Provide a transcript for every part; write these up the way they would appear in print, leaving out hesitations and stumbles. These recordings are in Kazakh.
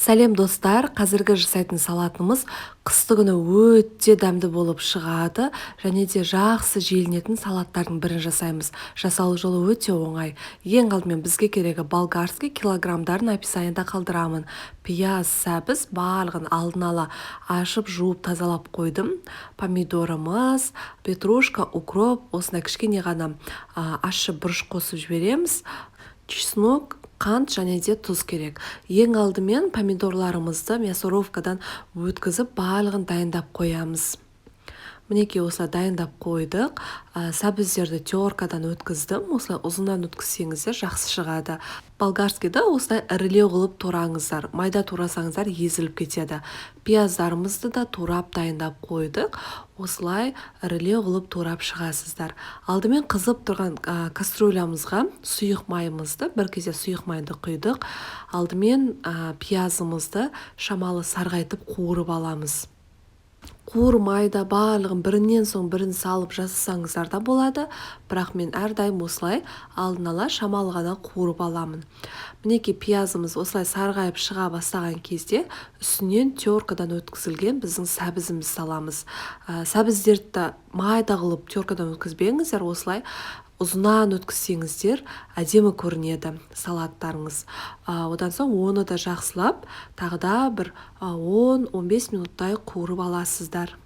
Сәлем достар, қазіргі жасайтын салатымыз қысты күні өте дәмді болып шығады және де жақсы желінетін салаттардың бірін жасаймыз. Жасалу жолы өте оңай. Ең алдымен бізге керегі болгарский килограммдарын описаниеда қалдырамын. Пияз, сәбіз барлығын алдын ала ашып, жуып, тазалап қойдым. Помидорымыз, петрушка, укроп, осындай кішкене ғана ащы бұрыш қосып жібереміз. Чеснок, қант және де тұз керек. Ең алдымен помидорларымызды мясорубкадан өткізіп барлығын дайындап қоямыз. Мінекей осылай дайындап қойдық. Сәбіздерді теркадан өткіздім. Осылай ұзыннан өткізсеңіздер жақсы шығады. Болгарскийді осылай ірілеу қылып тураңыздар. Майда турасаңыздар езіліп кетеді. Пияздарымызды да турап дайындап қойдық. Осылай ірілеу қылып турап шығасыздар. Алдымен қызып тұрған кастрюлямызға сұйық майымызды, бір кезде сұйық майды құйдық. Алдымен пиязымызды шамалы сарғайтып қуырып аламыз. Қуырмайда барлығын бірінен соң бірін салып жасасаңыздар да болады, бірақ мен әрдайым осылай алдын ала шамалы ғана қуырып аламын. Мінекей пиязымыз осылай сарғайып шыға бастаған кезде үстінен теркадан өткізілген біздің сәбізімізді саламыз. Сәбіздерді майда қылып теркадан өткізбеңіздер, осылай ұзынан өткізсеңіздер әдемі көрінеді салаттарыңыз. Одан соң оны да жақсылап тағы да бір 10-15 минуттай қуырып аласыздар.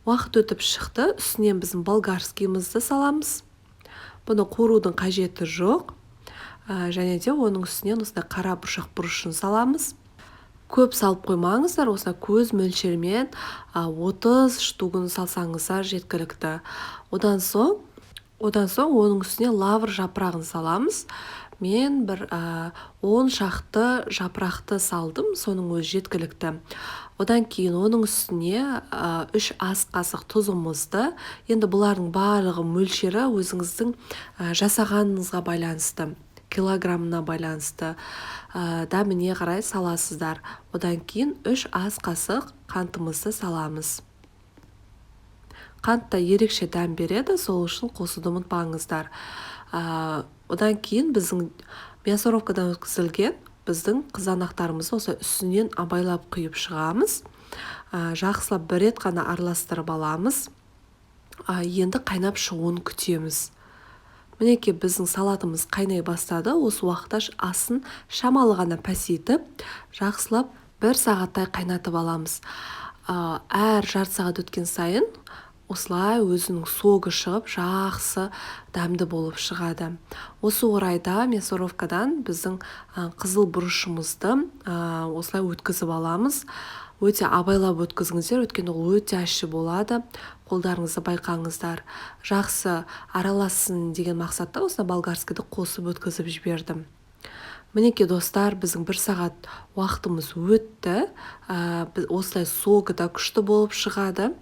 Уақыт өтіп шықты, үстінен біздің болгарскийімізді саламыз. Бұны қуырудың қажеті жоқ. Және де оның үстінен осындай қара бұршақ бұрышын саламыз. Көп салып қоймаңыздар, осылай көз мөлшермен 30 штугын салсаңыздар жеткілікті. Одан соң оның үстіне лавр жапырағын саламыз. Мен бір 10 шақты жапырақты салдым, соның өзі жеткілікті. Одан кейін оның үстіне 3 ас қасық тұзымызды, енді бұлардың барлығы мөлшері өзіңіздің жасағаныңызға байланысты, килограммына байланысты дәміне қарай саласыздар. Одан кейін 3 ас қасық қантымызды саламыз. Қант та ерекше дәм береді, сол үшін қосуды ұмытпаңыздар. Одан кейін біздің мясорубкадан өткізілген біздің қызанақтарымызды осы үстінен абайлап құйып шығамыз. Жақсылап бір рет қана араластырып аламыз. Енді қайнап шығуын күтеміз. Мінекей біздің салатымыз қайнай бастады. Осы уақытта асын шамалы ғана пәсейтіп, жақсылап 1 сағаттай қайнатып аламыз. Әр жарты сағат өткен сайын осылай өзінің соғы шығып, жақсы дәмді болып шығады. Осы орайда мясорубкадан біздің қызыл бұрышымызды осылай өткізіп аламыз. Өте абайлап өткізіңіздер, өткенде ол өте ащы болады. Қолдарыңызды байқаңыздар. Жақсы араласын деген мақсатта осына болгарскийді қосып өткізіп жібердім. Мінекей достар, біздің 1 сағат уақытымыз өтті. Осылай соғы да күшті болып шығады.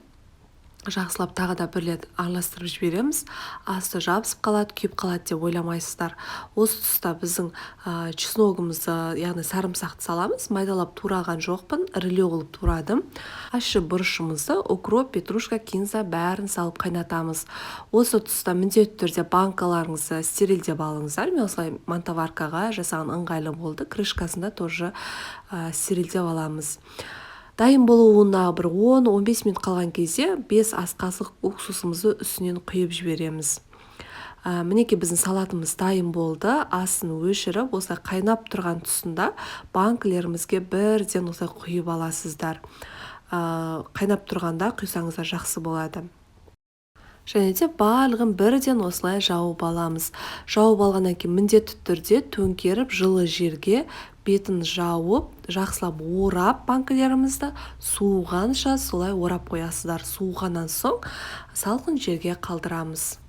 Жақсылап тағы да бір рет араластырып жібереміз. Асты жабысып қалады, күйіп қалады деп ойламайсыздар. Осы тұста біздің чесногымызды, яғни сарымсақты саламыз. Майдалап тураған жоқпын, ірілеу қылып турадым. Ащы бұрышымызды, укроп, петрушка, кинза бәрін салып қайнатамыз. Осы тұста міндетті түрде банкаларыңызды стерильдеп алыңыздар. Мен осылай мантоваркаға жасаған ыңғайлы болды. Крышкасында тоже стерильдеп аламыз. Дайын болуына бір 10-15 минут қалған кезде 5 ас қасық уксусымызды үстінен құйып жібереміз. Мінекей біздің салатымыз дайын болды. Асын өшіріп, осылай қайнап тұрған тұсында банкілерімізге бірден осылай құйып аласыздар. Қайнап тұрғанда құйсаңыздар жақсы болады. Және де барлығын бірден осылай жауып аламыз. Жауып алғаннан кейін міндетті түрде төңкеріп жылы жерге бетін жауып, жақсылап орап банкілерімізді суығанша солай орап қоясыздар. Суығаннан соң салқын жерге қалдырамыз.